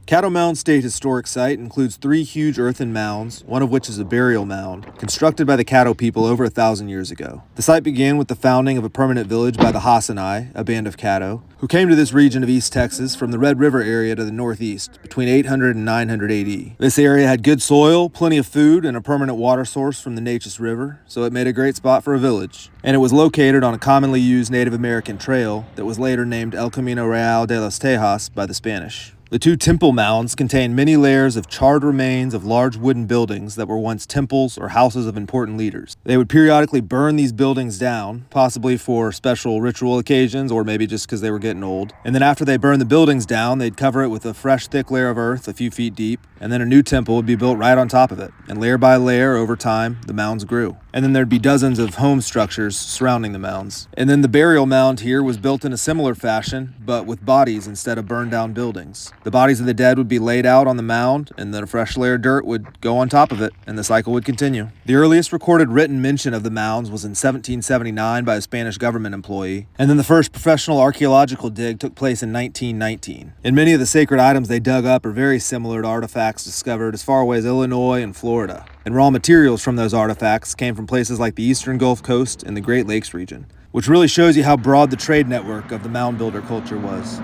Caddo Mound State Historic Site includes 3 huge earthen mounds, one of which is a burial mound, constructed by the Caddo people over 1,000 years ago. The site began with the founding of a permanent village by the Hassanai, a band of Caddo, who came to this region of East Texas from the Red River area to the northeast between 800 and 900 AD. This area had good soil, plenty of food, and a permanent water source from the Neches River, so it made a great spot for a village. And it was located on a commonly used Native American trail that was later named El Camino Real de los Tejas by the Spanish. The 2 temple mounds contain many layers of charred remains of large wooden buildings that were once temples or houses of important leaders. They would periodically burn these buildings down, possibly for special ritual occasions or maybe just because they were getting old. And then after they burned the buildings down, they'd cover it with a fresh, thick layer of earth a few feet deep, and then a new temple would be built right on top of it. And layer by layer, over time, the mounds grew. And then there'd be dozens of home structures surrounding the mounds. And then the burial mound here was built in a similar fashion, but with bodies instead of burned down buildings. The bodies of the dead would be laid out on the mound, and then a fresh layer of dirt would go on top of it, and the cycle would continue. The earliest recorded written mention of the mounds was in 1779 by a Spanish government employee, and then the first professional archaeological dig took place in 1919. And many of the sacred items they dug up are very similar to artifacts discovered as far away as Illinois and Florida. And raw materials from those artifacts came from places like the eastern Gulf Coast and the Great Lakes region, which really shows you how broad the trade network of the mound builder culture was.